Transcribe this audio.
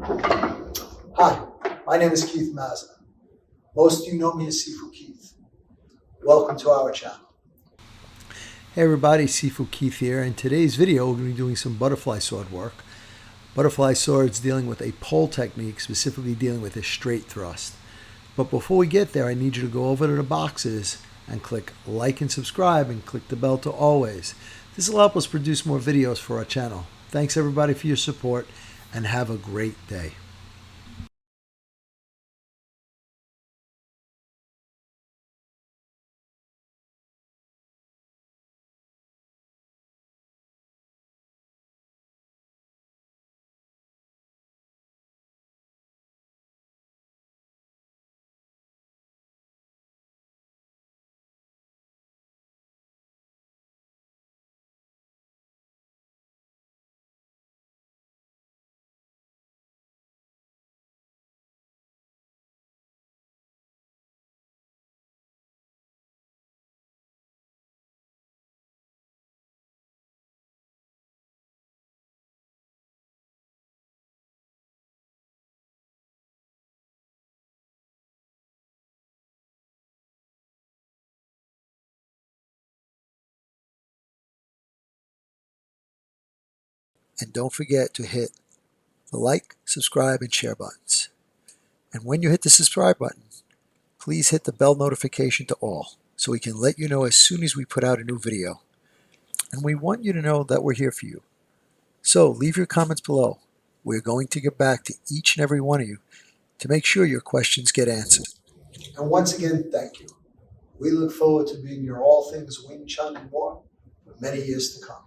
Hi, my name is Keith Mazza. Most of you know me as Sifu Keith. Welcome to our channel. Hey everybody, Sifu Keith here. In today's video, we're going to be doing some butterfly sword work. Butterfly swords dealing with a pole technique, specifically dealing with a straight thrust. But before we get there, I need you to go over to the boxes and click like and subscribe and click the bell to always. This will help us produce more videos for our channel. Thanks everybody for your support and have a great day. And don't forget to hit the like, subscribe, and share buttons. And when you hit the subscribe button, please hit the bell notification to all so we can let you know as soon as we put out a new video. And we want you to know that we're here for you. So leave your comments below. We're going to get back to each and every one of you to make sure your questions get answered. And once again, thank you. We look forward to being your all things Wing Chun and more for many years to come.